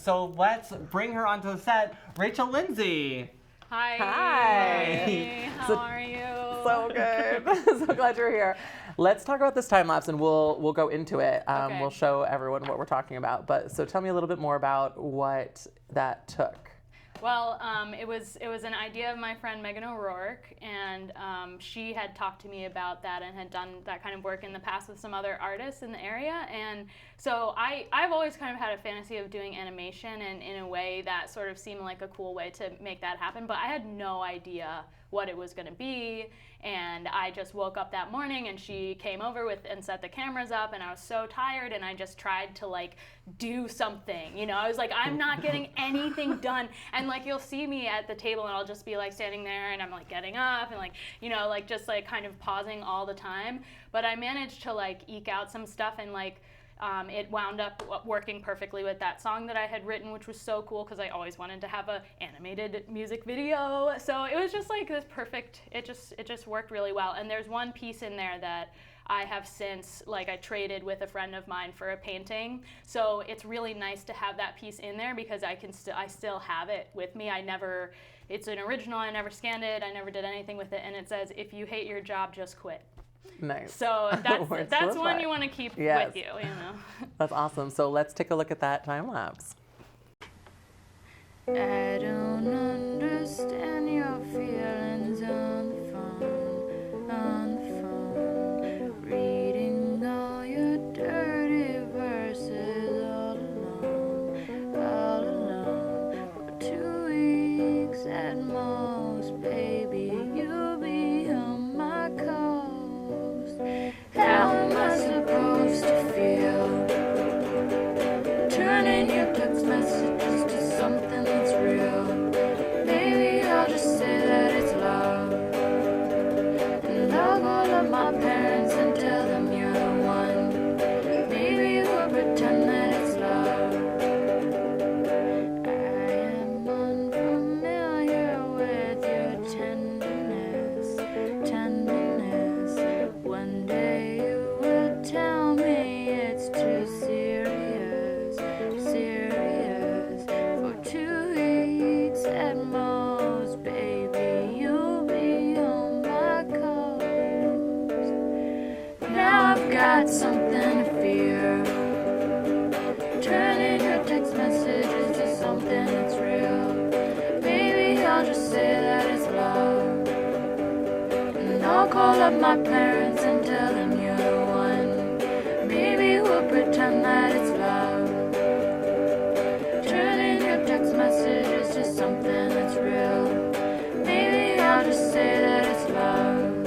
So let's bring her onto the set, Rachel Lindsay. Hi. Hi. How are you? So good. So glad you're here. Let's talk about this time lapse, and we'll go into it. Okay. We'll show everyone what we're talking about. But so tell me a little bit more about what that took. Well, it was an idea of my friend Megan O'Rourke, and she had talked to me about that and had done that kind of work in the past with some other artists in the area. And so I've always kind of had a fantasy of doing animation, and in a way that sort of seemed like a cool way to make that happen. But I had no idea what it was going to be, and I just woke up that morning and she came over and set the cameras up, and I was so tired, and I just tried to like do something, you know. I was like, I'm not getting anything done, and like you'll see me at the table and I'll just be like standing there and I'm like getting up and like, you know, like just like kind of pausing all the time. But I managed to like eke out some stuff, and like it wound up working perfectly with that song that I had written, which was so cool because I always wanted to have a animated music video. So it was just like this perfect, it just worked really well. And there's one piece in there that I have since, like, I traded with a friend of mine for a painting. So it's really nice to have that piece in there because I still have it with me. It's an original, I never scanned it, I never did anything with it, and it says, if you hate your job, just quit. Nice. So that's one you want to keep with you, you know. That's awesome. So let's take a look at that time lapse. I don't understand your feelings on the phone, reading all your dirty verses all alone, for 2 weeks at most, baby, you'll be on my coast. How am I supposed to feel? Turning your text messages to something that's real. Maybe I'll just say that it's love, and I'll call up my parents and tell them you're the one. Maybe we'll pretend that it's love. I am unfamiliar with your tenderness. One day you will tell me it's too serious. For 2 weeks at most, baby, you'll be on my coast. Now I've got something to fear, turning your text messages to something that's real. Maybe I'll just say that it's love, and I'll call up my parents and tell them you're the one. Maybe we'll pretend that it's love, turning your text messages to something that's real. Maybe I'll just say that it's love,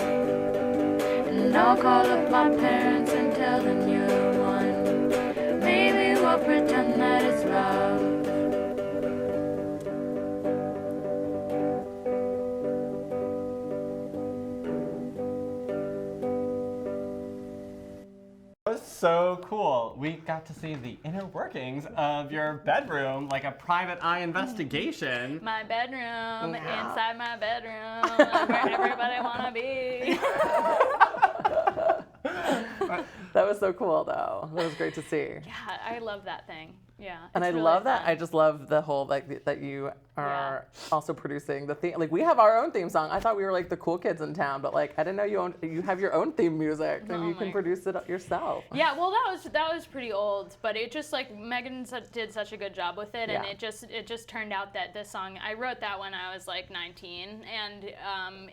and I'll call up my parents and tell them you're the one. Maybe we'll pretend that it's love. That was so cool. We got to see the inner workings of your bedroom, like a private eye investigation. My bedroom, inside my bedroom, where everybody wanna be. That was so cool, though. That was great to see. Yeah, I love that thing. Yeah. And I it's really love that. fun. I just love the whole that you are also producing the theme. Like, we have our own theme song. I thought we were like the cool kids in town, but like I didn't know you have your own theme music and you can produce it yourself. Yeah, well, that was pretty old, but it just like Megan did such a good job with it, and it just turned out that this song, I wrote that when I was like 19, and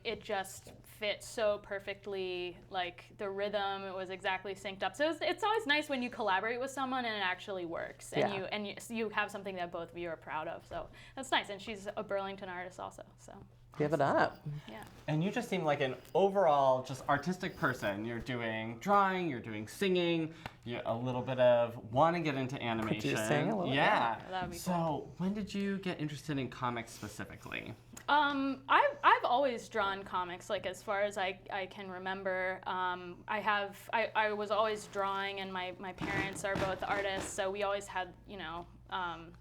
it just fit so perfectly, like the rhythm, it was exactly synced up. So it's always nice when you collaborate with someone and it actually works, and you have something that both of you are proud of. So that's nice, and she's a Burlington artist also. So Give it up. yeah. And you just seem like an overall just artistic person. You're doing drawing, you're doing singing, you're a little bit of want to get into animation. Producing a little bit. Yeah. That would be So when did you get interested in comics specifically? I've always drawn comics, like as far as I can remember. I was always drawing, and my parents are both artists, so we always had, you know,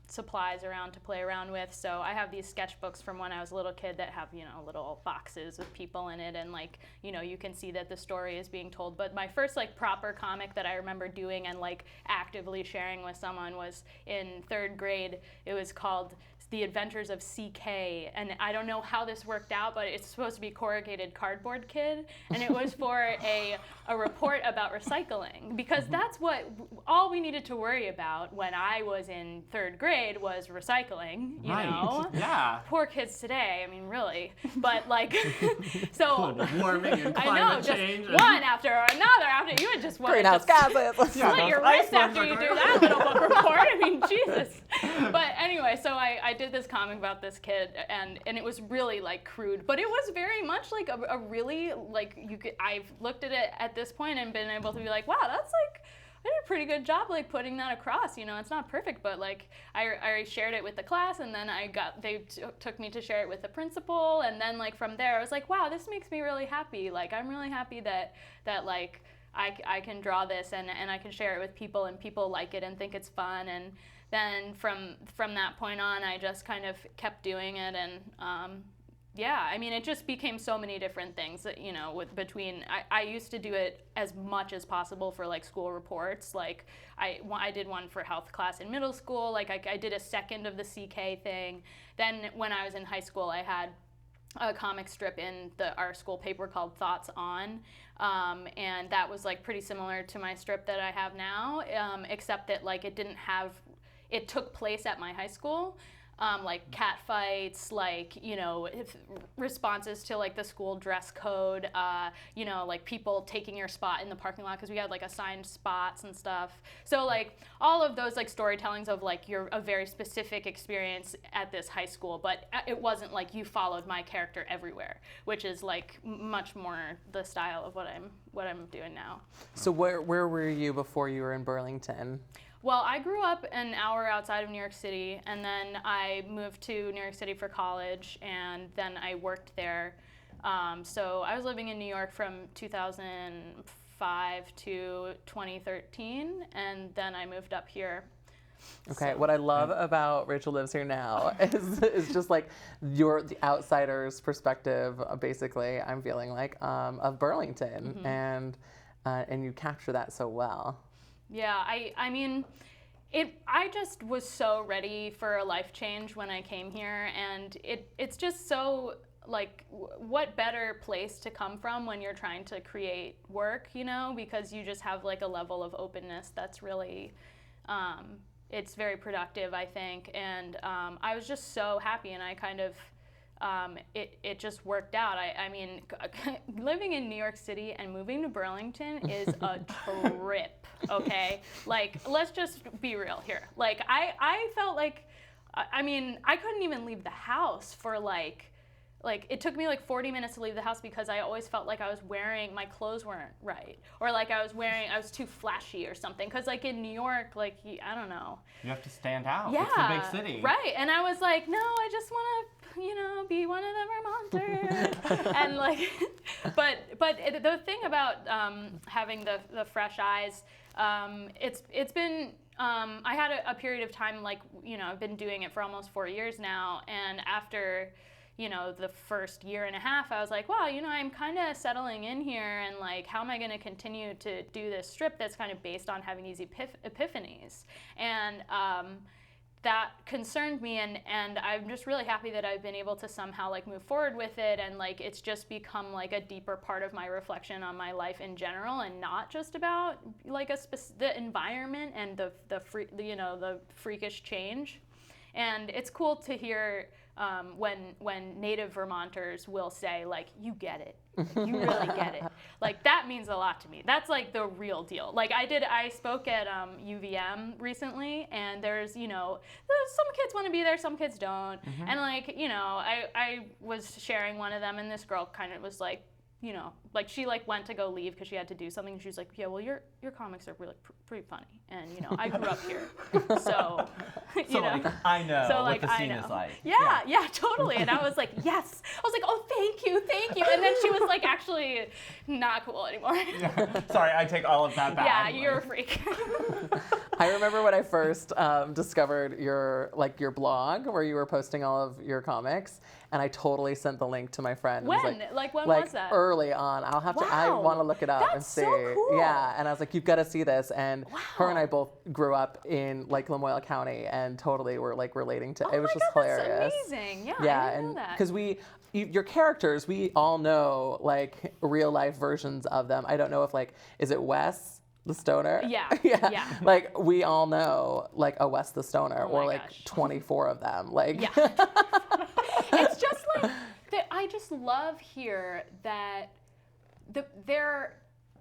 supplies around to play around with. So I have these sketchbooks from when I was a little kid that have, little boxes with people in it, and like, you can see that the story is being told. But my first like proper comic that I remember doing and like actively sharing with someone was in 3rd grade. It was called The Adventures of CK, and I don't know how this worked out, but it's supposed to be Corrugated Cardboard Kid, and it was for a report about recycling, because that's what all we needed to worry about when I was in 3rd grade was recycling, you know? Yeah. Poor kids today, I mean, really. But like, so Global warming and I know, climate just change. one after another after you would just want to Greenhouse gases. slit your those wrist after icebergs you are do going- that little book report. I mean, Jesus. But anyway, so I did this comic about this kid, and it was really like crude, but it was very much like a really like I've looked at it at this point and been able to be like, wow, that's like, I did a pretty good job like putting that across. It's not perfect, but like I shared it with the class, and then they took me to share it with the principal, and then like from there I was like, wow, this makes me really happy. Like I'm really happy that like I can draw this and I can share it with people, and people like it and think it's fun. And then from that point on, I just kind of kept doing it, and yeah, I mean, it just became so many different things that, I used to do it as much as possible for like school reports. Like I did one for health class in middle school. Like I did a second of the CK thing. Then when I was in high school, I had a comic strip in our school paper called Thoughts On, and that was like pretty similar to my strip that I have now, except that like it took place at my high school. Like cat fights, like, responses to like the school dress code, like people taking your spot in the parking lot because we had like assigned spots and stuff. So like all of those like storytellings of like a very specific experience at this high school, but it wasn't like you followed my character everywhere, which is like much more the style of what I'm doing now. So where were you before you were in Burlington? Well, I grew up an hour outside of New York City, and then I moved to New York City for college, and then I worked there. So I was living in New York from 2005 to 2013, and then I moved up here. Okay, So- what I love about Rachel Lives Here Now is just like the outsider's perspective, basically, I'm feeling like, of Burlington, and you capture that so well. Yeah, I mean, I just was so ready for a life change when I came here, and it's just so, like, what better place to come from when you're trying to create work, because you just have, like, a level of openness that's really, it's very productive, I think, and I was just so happy, and I kind of, it just worked out. I mean, living in New York City and moving to Burlington is a trip, okay? Like, let's just be real here. Like, I felt like, I mean, I couldn't even leave the house for like it took me like 40 minutes to leave the house because I always felt like I was wearing, my clothes weren't right. Or like I was too flashy or something. Because like in New York, like, I don't know. You have to stand out. Yeah, It's a big city. Right. And I was like, no, I just want to, be one of the Vermonters. And like, but the thing about having the fresh eyes, it's been, I had a period of time, like, I've been doing it for almost 4 years now. And after, the first year and a half, I was like, wow, I'm kind of settling in here, and like, how am I going to continue to do this strip that's kind of based on having these epiphanies? And that concerned me, and I'm just really happy that I've been able to somehow like move forward with it, and like it's just become like a deeper part of my reflection on my life in general, and not just about like the environment and the freakish change. And it's cool to hear when native Vermonters will say, like, you get it. Like, you really get it. Like, that means a lot to me. That's, like, the real deal. Like, I spoke at VCAM recently, and there's, some kids want to be there, some kids don't. And, like, I was sharing one of them, and this girl kind of was like, like she like went to go leave because she had to do something. She was like, yeah, well, your comics are really pretty funny, and I grew up here, so Like, I know so, what like, the I scene know. is like. Yeah, totally. And I was like, yes. I was like, oh, thank you. And then she was like, actually, not cool anymore. Sorry, I take all of that back. Yeah, you're a freak. I remember when I first discovered your blog where you were posting all of your comics, and I totally sent the link to my friend. When? It was When was that? Early on. I'll have to. I Wow. want to look it up and That's see. so cool. Yeah, and I was like, you've got to see this. And her and I Wow. both grew up in like Lamoille County, and totally were like relating to. Oh it was my just God, hilarious. That's amazing. Yeah, Yeah, I didn't know and that. because your characters, we all know like real life versions of them. I don't know if like, is it Wes the stoner? Yeah, yeah. yeah. Like we all know like a Wes the stoner, Oh or my like gosh. 24 of them. Like Yeah. It's just like that. I just love here that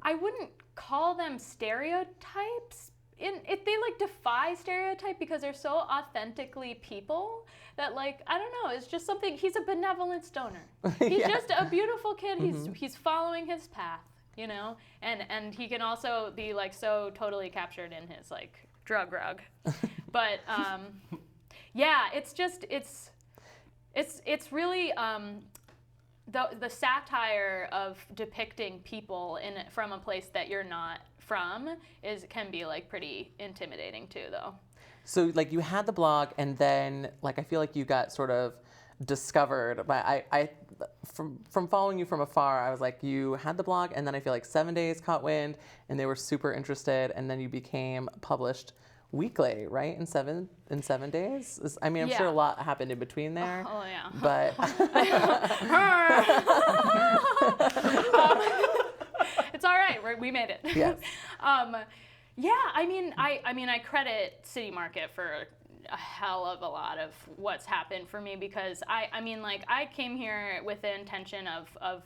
I wouldn't call them stereotypes. If they like defy stereotype because they're so authentically people that like I don't know, it's just something. He's a benevolent stoner. He's Yeah. just a beautiful kid. He's following his path, you know, and he can also be like so totally captured in his like drug rug. But yeah, it's just it's really the satire of depicting people from a place that you're not from can be like pretty intimidating too, though. So like you had the blog, and then like I feel like you got sort of discovered by I from following you from afar. I was like, you had the blog, and then I feel like 7 Days caught wind, and they were super interested, and then you became published weekly, right? In seven days. I mean, I'm sure a Yeah. lot happened in between there. Oh yeah. But It's all right. We made it. Yes. Yeah. I mean, I credit City Market for a hell of a lot of what's happened for me because I mean, like I came here with the intention of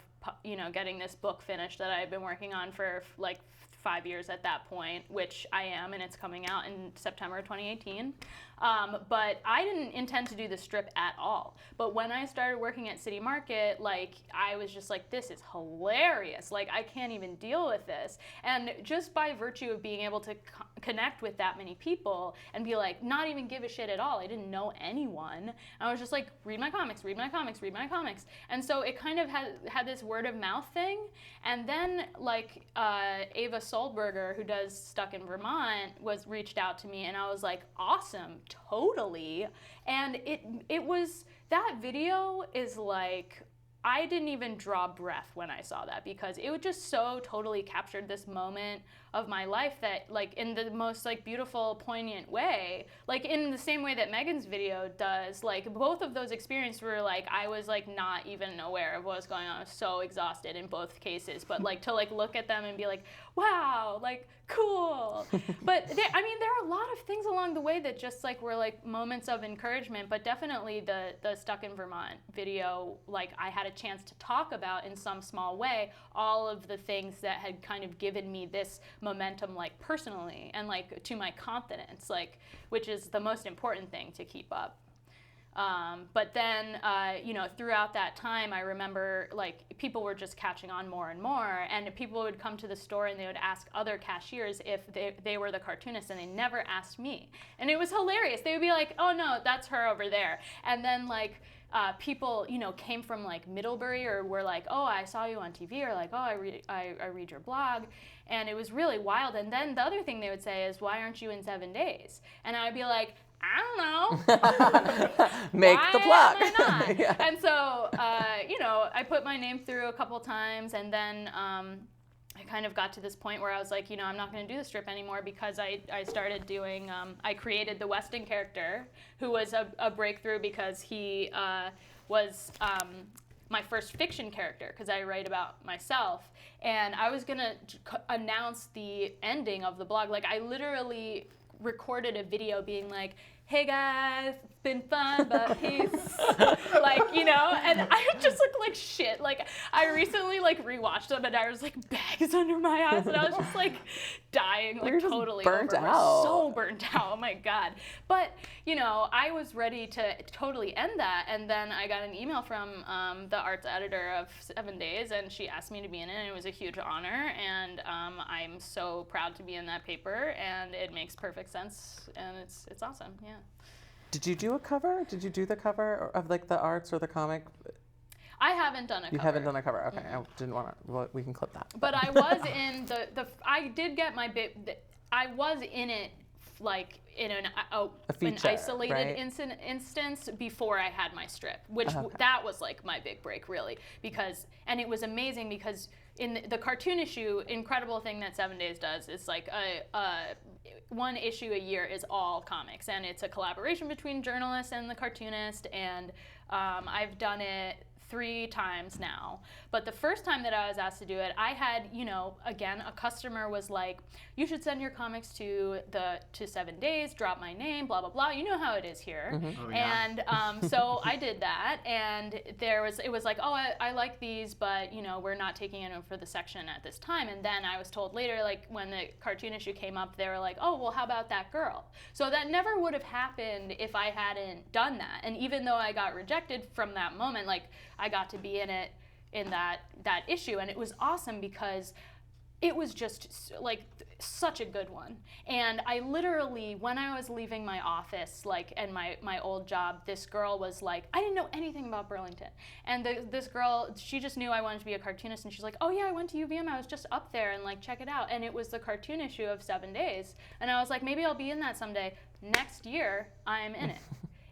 getting this book finished that I've been working on for like 5 years at that point, which I am, and it's coming out in September 2018. But I didn't intend to do the strip at all. But when I started working at City Market, like I was just like, this is hilarious. Like I can't even deal with this. And just by virtue of being able to connect with that many people and be like, not even give a shit at all. I didn't know anyone. I was just like, read my comics, read my comics, read my comics. And so it kind of had this word of mouth thing. And then like Ava Soldberger, who does Stuck in Vermont, reached out to me, and I was like, awesome, totally. And it was, that video is like, I didn't even draw breath when I saw that because it just so totally captured this moment of my life that like in the most like beautiful, poignant way, like in the same way that Megan's video does. Like both of those experiences were like I was like not even aware of what was going on. I was so exhausted in both cases, but like to like look at them and be like, wow, like cool. But there are a lot of things along the way that just like were like moments of encouragement. But definitely the Stuck in Vermont video, like I had a chance to talk about in some small way all of the things that had kind of given me this momentum, like personally and like to my confidence, like which is the most important thing to keep up. But then, throughout that time, I remember like people were just catching on more and more, and people would come to the store and they would ask other cashiers if they were the cartoonist, and they never asked me. And it was hilarious. They would be like, oh no, that's her over there. And then like people, came from like Middlebury or were like, oh, I saw you on TV, or like, oh, I read your blog. And it was really wild. And then the other thing they would say is, why aren't you in 7 Days? And I'd be like, I don't know. Make Why the plot. am I not? Yeah. And so, I put my name through a couple times, and then I kind of got to this point where I was like, I'm not going to do the strip anymore because I started doing, I created the Weston character, who was a breakthrough because he was my first fiction character, because I write about myself. And I was going to announce the ending of the blog. Like, I literally recorded a video being like, hey guys, it's been fun, but peace. And I just look like shit. Like, I recently rewatched them, and I was like bags under my eyes, and I was just like dying, like totally burnt over. out. So burnt out. Oh my god. But I was ready to totally end that, and then I got an email from the arts editor of 7 Days, and she asked me to be in it, and it was a huge honor, and I'm so proud to be in that paper, and it makes perfect sense, and it's awesome. Yeah. Did you do a cover? Did you do the cover of like the arts or the comic? I haven't done a cover. You haven't done a cover. Okay, I didn't want to. Well, we can clip that. But I was in I did get my bit. I was in it like in an feature, isolated right? instance before I had my strip, which that was like my big break really, because, and it was amazing because in the cartoon issue, incredible thing that 7 Days does is like one issue a year is all comics, and it's a collaboration between journalists and the cartoonist, and I've done it 3 times now. But the first time that I was asked to do it, I had, again, a customer was like, you should send your comics to 7 Days, drop my name, blah, blah, blah. You know how it is here. Mm-hmm. Oh, yeah. And so I did that, and it was like, oh, I like these, but, we're not taking it for the section at this time. And then I was told later, like, when the cartoon issue came up, they were like, oh, well, how about that girl? So that never would have happened if I hadn't done that. And even though I got rejected from that moment, like, I got to be in that issue, and it was awesome because it was just like such a good one. And I literally, when I was leaving my office, like, and my old job, this girl was like, I didn't know anything about Burlington, and this girl, she just knew I wanted to be a cartoonist, and she's like, oh yeah, I went to UVM, I was just up there, and like, check it out. And it was the cartoon issue of 7 Days, and I was like, maybe I'll be in that someday. Next year, I'm in it.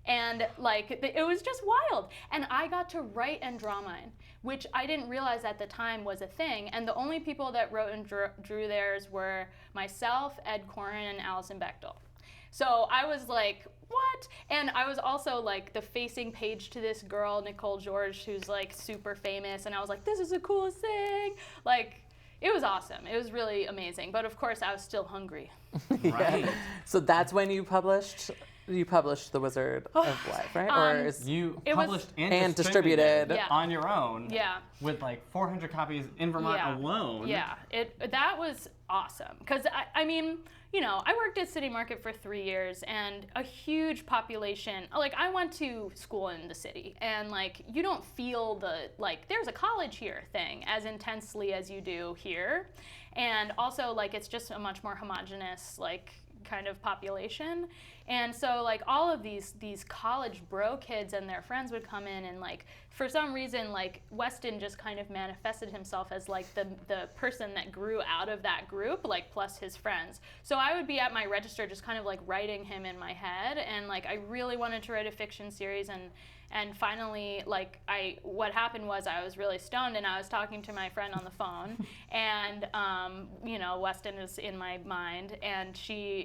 And like, it was just wild. And I got to write and draw mine, which I didn't realize at the time was a thing. And the only people that wrote and drew theirs were myself, Ed Koren, and Allison Bechtel. So I was like, what? And I was also like the facing page to this girl, Nicole George, who's like super famous. And I was like, this is the coolest thing. Like, it was awesome. It was really amazing. But of course, I was still hungry. Right. Yeah. So that's when you published The Wizard of Life, right? Or is You It was- published and distributed distributed. Yeah. on your own. Yeah. With like 400 copies in Vermont Yeah. alone. Yeah, that was awesome. Because, I mean, I worked at City Market for 3 years, and a huge population, like, I went to school in the city, and, like, you don't feel the, like, there's a college here thing as intensely as you do here. And also, like, it's just a much more homogenous, like, kind of population. And so like all of these college bro kids and their friends would come in, and like for some reason like Weston just kind of manifested himself as like the person that grew out of that group, like plus his friends. So I would be at my register just kind of like writing him in my head, and like I really wanted to write a fiction series, and finally, like, what happened was I was really stoned, and I was talking to my friend on the phone, and, Weston is in my mind, and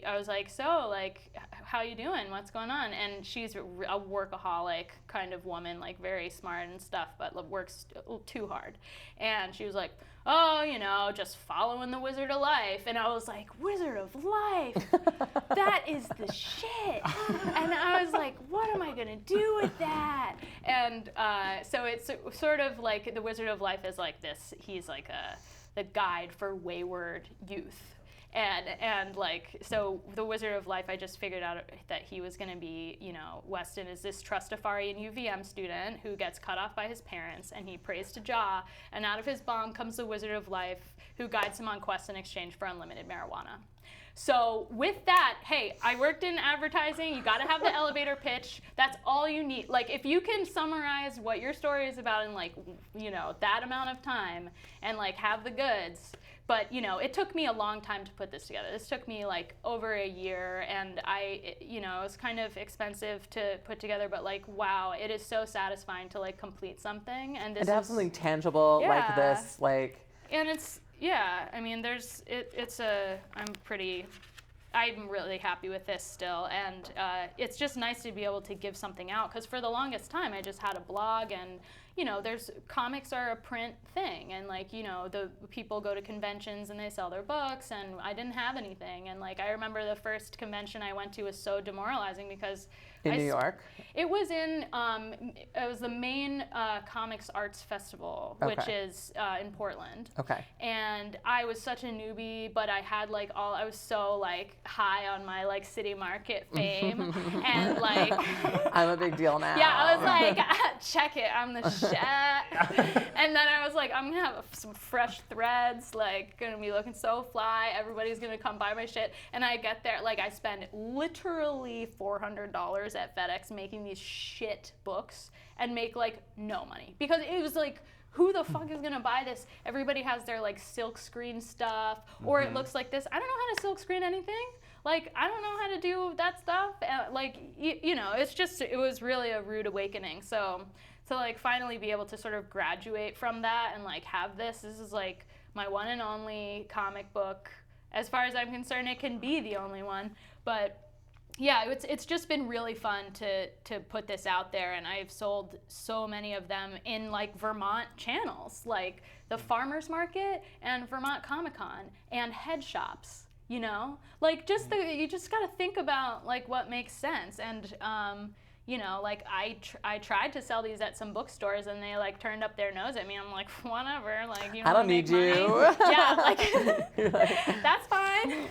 I was like, so, like, how you doing? What's going on? And she's a workaholic kind of woman, like, very smart and stuff, but works too hard. And she was like, oh, just following the Wizard of Life. And I was like, Wizard of Life? That is the shit. And I was like, what am I going to do with that? And so it's sort of like the Wizard of Life is like this. He's like the guide for wayward youth. And like, so the Wizard of Life, I just figured out that he was going to be, Weston is this Trustafarian UVM student who gets cut off by his parents, and he prays to Jah, and out of his bomb comes the Wizard of Life, who guides him on quests in exchange for unlimited marijuana. So with that, hey, I worked in advertising. You got to have the elevator pitch. That's all you need. Like, if you can summarize what your story is about in like, that amount of time, and like have the goods. But, it took me a long time to put this together. This took me like over a year, and it was kind of expensive to put together, but like, wow, it is so satisfying to like complete something. And to have something tangible like this, like. And it's, I mean, I'm really happy with this still, and it's just nice to be able to give something out, because for the longest time I just had a blog, and comics are a print thing, and like the people go to conventions and they sell their books, and I didn't have anything, and like I remember the first convention I went to was so demoralizing because in New York? It was it was the Maine Comics Arts Festival, which is in Portland. Okay. And I was such a newbie, but I had like I was so like high on my like City Market fame, and like I'm a big deal now. Yeah, I was like, check it, I'm the shit. And then I was like, I'm gonna have some fresh threads, like gonna be looking so fly. Everybody's gonna come buy my shit. And I get there, like I spend literally $400 at FedEx making these shit books and make like no money, because it was like, who the fuck is gonna buy this? Everybody has their like silk screen stuff, or it looks like this. I don't know how to silk screen anything. like, I don't know how to do that stuff. Like, you know, it was really a rude awakening. So to like finally be able to sort of graduate from that and like have this is like my one and only comic book. As far as I'm concerned, it can be the only one. But yeah, it's just been really fun to put this out there, and I've sold so many of them in like Vermont channels, like the Farmers Market and Vermont Comic Con and head shops. You know, like you just got to think about like what makes sense. And you know, like I tried to sell these at some bookstores, and they like turned up their nose at me. I'm like, whatever, like you. I don't need you. Yeah, like that's fine.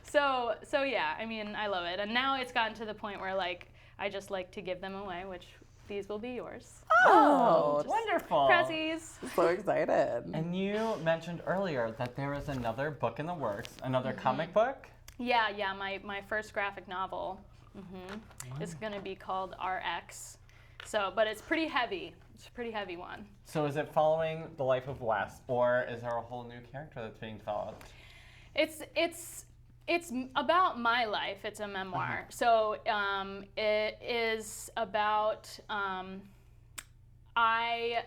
So yeah, I mean, I love it. And now it's gotten to the point where like I just like to give them away, which these will be yours. Oh, Wonderful. Prezzies. so excited. And you mentioned earlier that there is another book in the works, another comic book? Yeah, my first graphic novel is going to be called RX. So, but it's pretty heavy. It's a pretty heavy one. So is it following the life of Wes, or is there a whole new character that's being developed? It's about my life. It's a memoir. So it is about I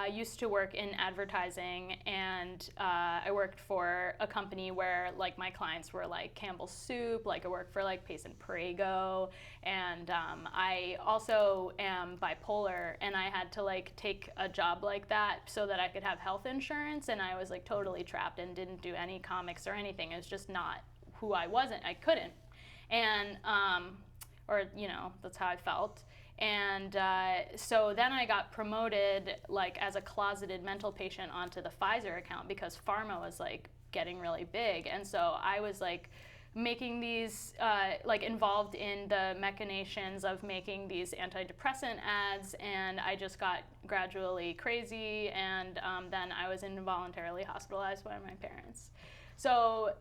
used to work in advertising, and I worked for a company where like my clients were like Campbell's Soup. Like I worked for like Pace and Prego, and I also am bipolar, and I had to like take a job like that so that I could have health insurance, and I was like totally trapped and didn't do any comics or anything. It was just not who I wasn't. I couldn't, and or you know, that's how I felt. And so then I got promoted like as a closeted mental patient onto the Pfizer account because pharma was like getting really big. And so I was like making these, like involved in the machinations of making these antidepressant ads, and I just got gradually crazy, and then I was involuntarily hospitalized by my parents. So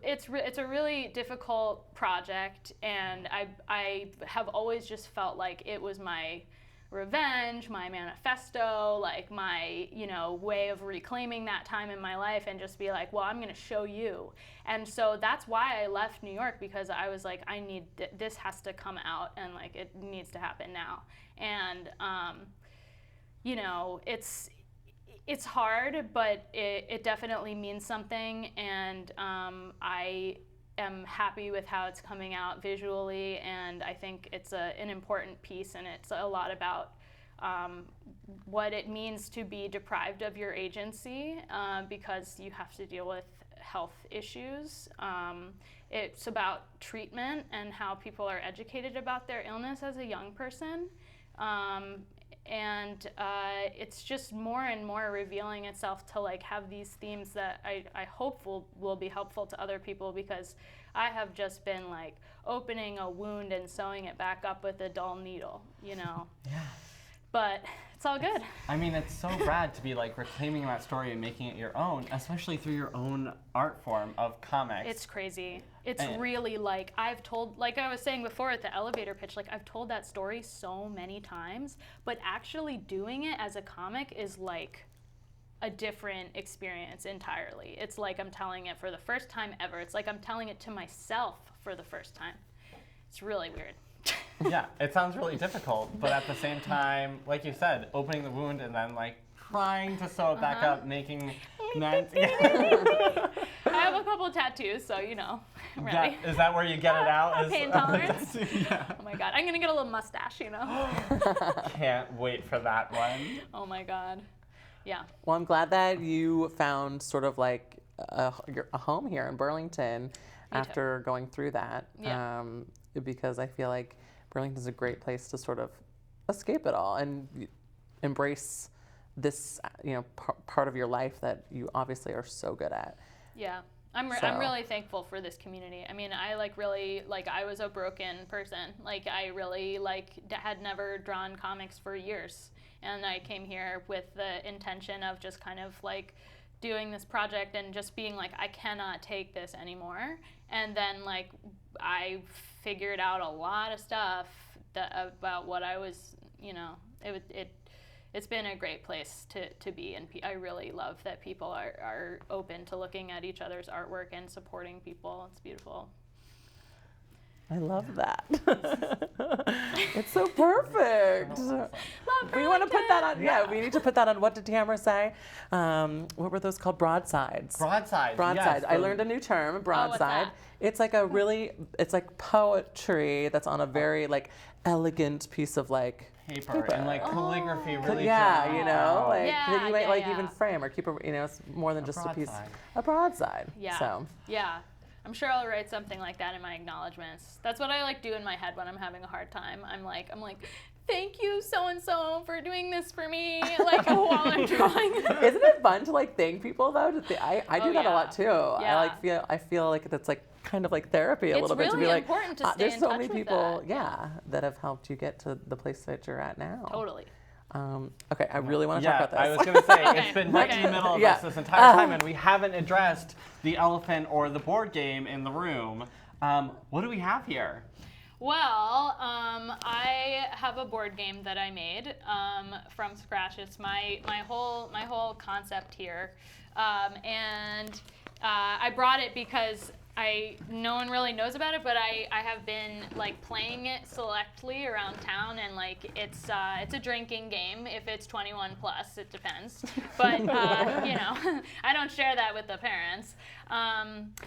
it's a really difficult project, and I have always just felt like it was my revenge, my manifesto, like my, you know, way of reclaiming that time in my life and just be like, well, I'm going to show you. And so that's why I left New York, because I was like, this has to come out, and like it needs to happen now. And you know, it's hard, but it definitely means something, and I am happy with how it's coming out visually, and I think it's an important piece, and it's a lot about what it means to be deprived of your agency because you have to deal with health issues. It's about treatment and how people are educated about their illness as a young person. And it's just more and more revealing itself to like have these themes that I hope will be helpful to other people, because I have just been like opening a wound and sewing it back up with a dull needle, you know. Yeah. But it's all good. I mean, it's so rad to be like reclaiming that story and making it your own, especially through your own art form of comics. It's crazy. It's really like, I've told, like I was saying before at the elevator pitch, like I've told that story so many times, but actually doing it as a comic is like a different experience entirely. It's like I'm telling it for the first time ever. It's like I'm telling it to myself for the first time. It's really weird. Yeah, it sounds really difficult, but at the same time, like you said, opening the wound and then like trying to sew it back up, making nice. I have a couple of tattoos, so you know, I'm ready. Is that where you get it out? Pain tolerance. Yeah. Oh my god, I'm gonna get a little mustache, you know. Can't wait for that one. Oh my god. Yeah. Well, I'm glad that you found sort of like a home here in Burlington after going through that. Yeah. Because I feel like Burlington's a great place to sort of escape it all and embrace this, you know, part of your life that you obviously are so good at. Yeah. I'm really thankful for this community. I mean, I I was a broken person. Like I really had never drawn comics for years. And I came here with the intention of just kind of like doing this project and just being like, I cannot take this anymore. And then like I figured out a lot of stuff about what I was, you know, it's been a great place to be, and I really love that people are open to looking at each other's artwork and supporting people. It's beautiful. I love that. It's so perfect. We want to put that on. Yeah, we need to put that on. What did Tamara say? What were those called? Broadsides. Broadsides. Broadside. Yes, I learned a new term, broadside. that? It's like a really, it's like poetry that's on a very like elegant piece of like paper and like calligraphy. Really. yeah, you know, like Yeah, that you might yeah, like yeah. even frame or keep a, you know, it's more than just a piece. broadside. A broadside. Yeah. So. Yeah. I'm sure I'll write something like that in my acknowledgments. That's what I like do in my head when I'm having a hard time. I'm like, thank you so and so for doing this for me. Like while I'm drawing. Isn't it fun to like thank people though? I do that a lot too. Yeah. I feel like that's like kind of like therapy a It's little bit to be really like, important to stay there's in so touch many with people, that. that have helped you get to the place that you're at now. Totally. Okay, I really want to talk about this. I was going to say, Okay, it's been right in the okay. middle of Yeah. us this entire time, and we haven't addressed the elephant or the board game in the room. What do we have here? Well, I have a board game that I made from scratch. It's my whole concept here, and I brought it because no one really knows about it, but I have been like playing it selectively around town, and like it's a drinking game. If it's 21 plus, it depends. But you know, I don't share that with the parents.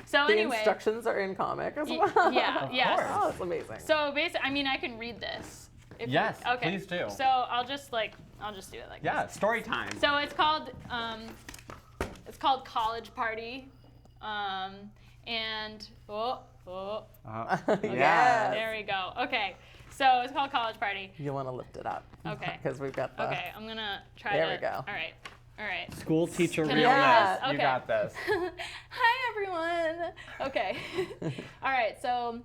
So The anyway, instructions are in comic as well. yeah, yes. Oh, that's amazing. So basically, I mean, I can read this. If Yes, okay. please do. So I'll just do it like Yeah, this. story time. So it's called College Party, and Yes. there we go. Okay, so it's called College Party. You want to lift it up. Okay. Because we've got the. Okay, I'm gonna try There to. we go. All right. School teacher Can I realness. read this? You Okay. got this. Hi everyone. Okay. All right. So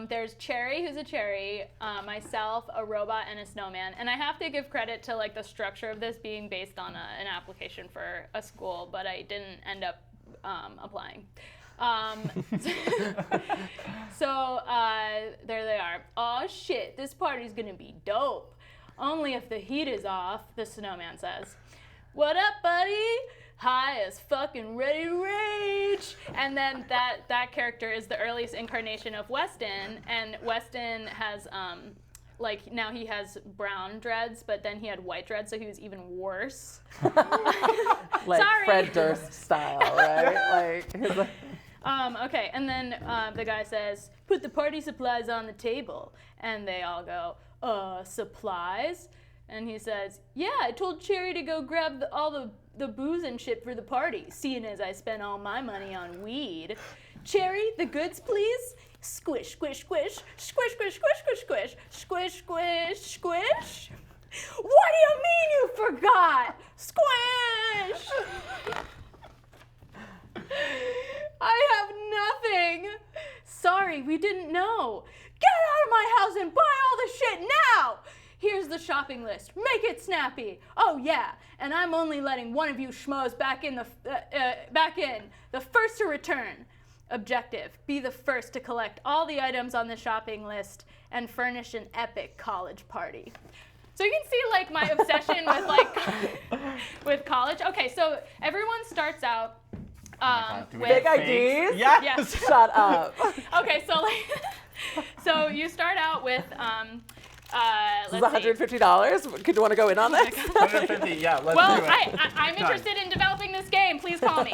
there's Cherry, who's a cherry, myself, a robot, and a snowman. And I have to give credit to like the structure of this being based on an application for a school, but I didn't end up applying. So there they are. Aw shit, this party's gonna be dope. Only if the heat is off, the snowman says. What up, buddy? High as fucking ready to rage. And then that character is the earliest incarnation of Weston, and Weston has like now he has brown dreads, but then he had white dreads, so he was even worse. Like Sorry. Fred Durst style, right? Like. Okay, and then the guy says, put the party supplies on the table. And they all go, supplies? And he says, yeah, I told Cherry to go grab all the booze and shit for the party, seeing as I spent all my money on weed. Cherry, the goods, please? Squish, squish, squish, squish, squish, squish, squish, squish, squish, squish, squish. What do you mean you forgot? Squish! I have nothing. Sorry, we didn't know. Get out of my house and buy all the shit now. Here's the shopping list. Make it snappy. Oh yeah, and I'm only letting one of you schmoes back in. The first to return. Objective: be the first to collect all the items on the shopping list and furnish an epic college party. So you can see like my obsession with like with college. Okay, so everyone starts out Do we with Big have IDs? fakes? Yes. Yes. Shut up. Okay, so like, so you start out with This is let's see. $150. Could you want to go in on this? 150, yeah, let's Well, do it. I'm Done. interested in developing this game. Please call me.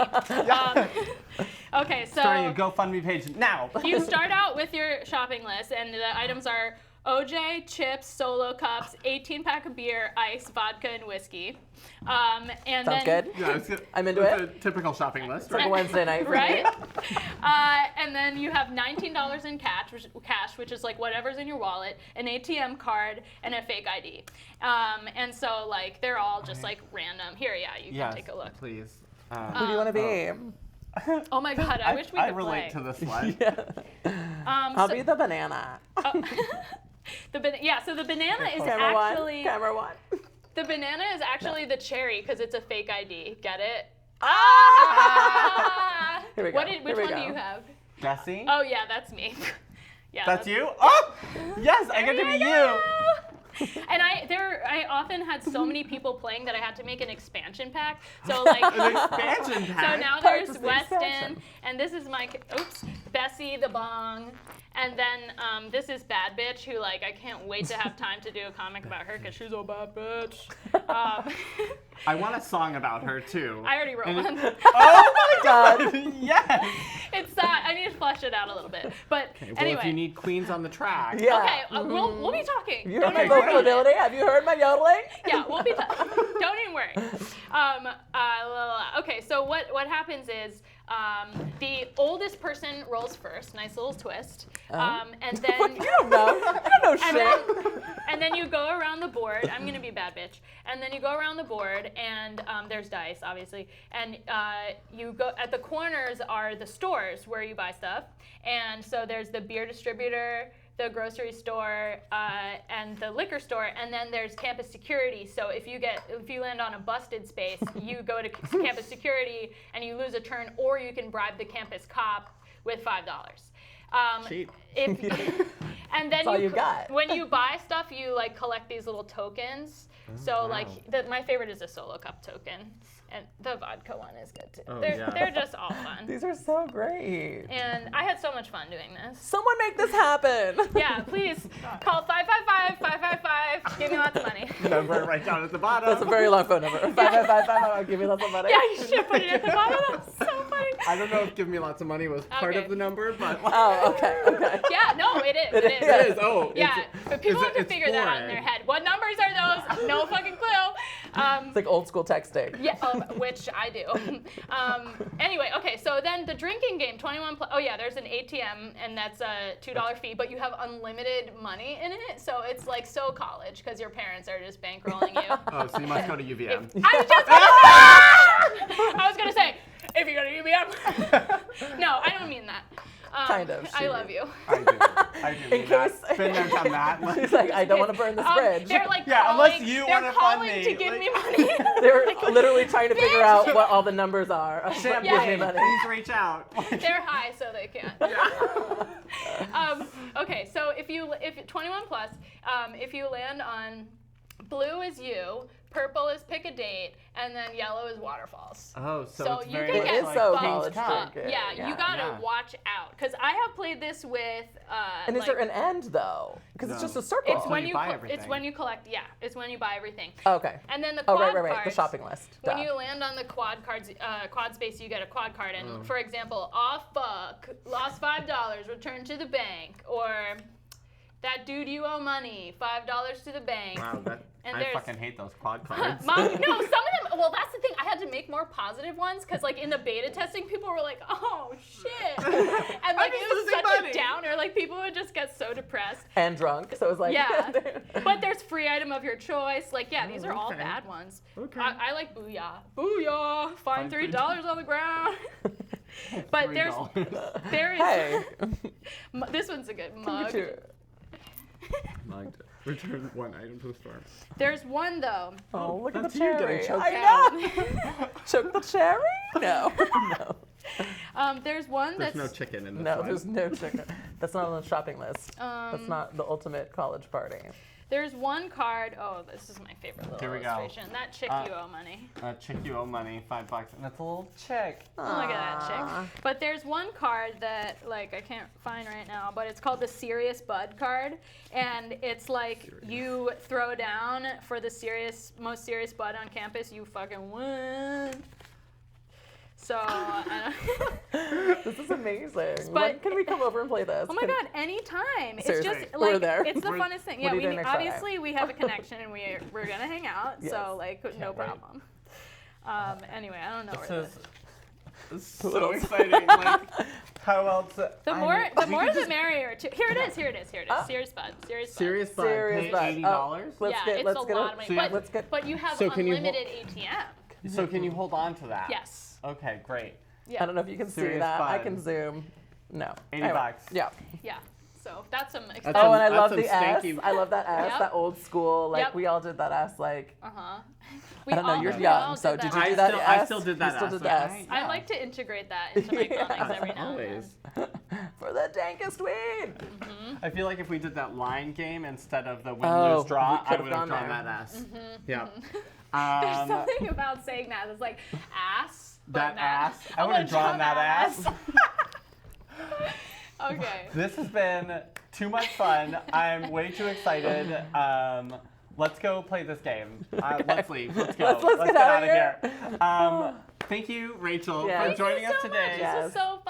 Okay, Starting a so GoFundMe page now. you start out with your shopping list, and the items are OJ, chips, Solo cups, 18-pack of beer, ice, vodka, and whiskey. And Sounds then, good. Yeah, it's good. I'm into It's it. a typical shopping list, Like right? Wednesday night for Right? me. And then you have $19 in cash, which is like whatever's in your wallet, an ATM card, and a fake ID. And so like they're all just like random. Here, yeah, you Yes, can take a look. please. Who do you want to be? Oh my God, I wish we I could relate play. to this one. I'll So- be the banana. So the banana is Camera actually one. Camera one. the banana is actually the cherry because it's a fake ID. Get it? Ah! Here we go. Which Here we one do go. you have? Jesse? Oh yeah, that's me. Yeah. That's you? Oh! Yes, I get to There be you you! go. And I often had so many people playing that I had to make an expansion pack. So like An expansion so pack. now Parts there's of the Weston, expansion. and this is my Bessie the Bong, and then this is Bad Bitch, who like I can't wait to have time to do a comic about her because she's a bad bitch. I want a song about her too. I already wrote And it- one. Oh my God. Yes. It's I need to flesh it out a little bit, but Well, anyway. if you need queens on the track. Yeah. Okay, we'll be talking. You Don't have even my worry. vocal ability? Have you heard my yodeling? Yeah, we'll be talking. Don't even worry. Okay, so what happens is the oldest person rolls first. Nice little twist. And then What? You don't know. You don't know shit. and then you go around the board. I'm gonna be a bad bitch. And then you go around the board, and there's dice, obviously. And you go at the corners are the stores where you buy stuff. And so there's the beer distributor, the grocery store, and the liquor store, and then there's campus security. So if you land on a busted space, you go to campus security and you lose a turn, or you can bribe the campus cop with $5. Cheap. And then That's all you got. when you buy stuff, you like collect these little tokens. So like my favorite is a solo cup token, and the vodka one is good too. Oh, they're yeah. they're just all fun. These are so great. And I had so much fun doing this. Someone make this happen. Yeah, please call 555-555. Give me lots of money. Number right down at the bottom. That's a very long phone number. 55555. Give me lots of money. Yeah, you should put it at the bottom. That's so funny. I don't know if "Give Me Lots of Money" was part Okay. of the number, but Oh, okay, okay. Yeah, no, it is. It is. it is. Oh, Yeah, it's- but people is have it- to it's figure that out in foreign. their head. What numbers are those? No fucking clue. It's like old school texting. Yeah, which I do. Anyway, okay, so then the drinking game, 21 plus. Oh yeah, there's an ATM, and that's a $2 fee, but you have unlimited money in it, so it's like so college because your parents are just bankrolling you. Oh, so you must go to UVM. I was gonna say, if you go to UVM. No, I don't mean that. Kind of, I she love did. you. I do. In mean that. case- Been there, done that. She's like, I don't want to burn this bridge. They're like Yeah, calling, unless you they're wanna fund calling me, to give like- me money. They're literally trying to figure out what all the numbers are. Of what Champagne, gives me money. please reach out. They're high, so they can't. Okay, so if 21 plus, if you land on blue is you, purple is pick a date, and then yellow is waterfalls. Oh, so So it's you very can much get It is like so King's college Cup. drinking. Yeah, you gotta Yeah. watch out, because I have played this with. And is there an end though? Because it's No. just a circle. It's when you you buy it's everything. when you collect. Yeah, it's when you buy everything. Okay. And then the Oh, quad right. The cards, shopping list. When Duh. you land on the quad cards, quad space, you get a quad card. And for example, off buck, lost $5, return to the bank, or that dude you owe money, $5 to the bank. Wow, And I there's- fucking hate those quad cards. Mom, no, some of them. Well, that's the thing. I had to make more positive ones because, like, in the beta testing, people were like, "Oh shit," and like just it was losing such money. a downer. Like people would just get so depressed. And drunk. So it was like. Yeah, but there's free item of your choice. Like, yeah, these are all okay. bad ones. Okay. I like booyah, booyah. Find Find $3 on the ground. But $3. there is. Hey. This one's a good mug. Look at you. Mugged. Return one item to the store. There's one though. Oh, look at That's the you cherry. getting choked I know. Choke the cherry? No. No. There's one There's that's. no chicken in this No, one. there's no chicken. That's not on the shopping list. That's not the ultimate college party. There's one card. Oh, this is my favorite little Here we go. illustration. That chick you owe money. Chick you owe money, $5, and that's a little chick. Look at that chick. But there's one card that like I can't find right now, but it's called the Serious Bud card, and it's like you throw down for the most serious bud on campus, you fucking win. So, This is amazing. But- When can we come over and play this? oh my god, anytime. It's Seriously, just we're like there. it's the We're- funnest thing. what Yeah, are you we doing next Friday? obviously we have a connection and we're gonna hang out. Yes. So like no wait. problem. Anyway, I don't know where This that is so exciting. Like, how else? The more the merrier. Here it is. Ah. Serious Bud. Serious bud. Serious Pay bud. $80. Let's Yeah, get, it's let's a get lot it. of money. So yeah, let's get. But you have So can you unlimited ATM. So can you hold on to that? Yes. Okay, great. Yeah. I don't know if you can see Serious that. I bud. can zoom. No. $80. Yeah. Yeah. So that's some. That's Oh, some- and I love some the S. stanky- I love that S. Yep. That old school. Like Yep. we all did that S. Like We I don't know. all- You're we all young, so did you I do that still- S? I still did that You still S, did like, the S. I- I Yeah. like to integrate that into my Yeah. comics every now and then. Always. For the dankest weed. I feel like if we did that line game instead of the win, Oh, lose, draw, we I could've would have gone drawn there. that S. Yeah. There's something about saying that. It's like ass. but That not- ass. I I'm would have gonna drawn that ass. Okay. This has been too much fun. I'm way too excited. Let's go play this game. Let's leave. Let's go. Let's get get out outta of here. Thank you, Rachel, Yeah. for Thank joining you us so today. Much. Yes. This was so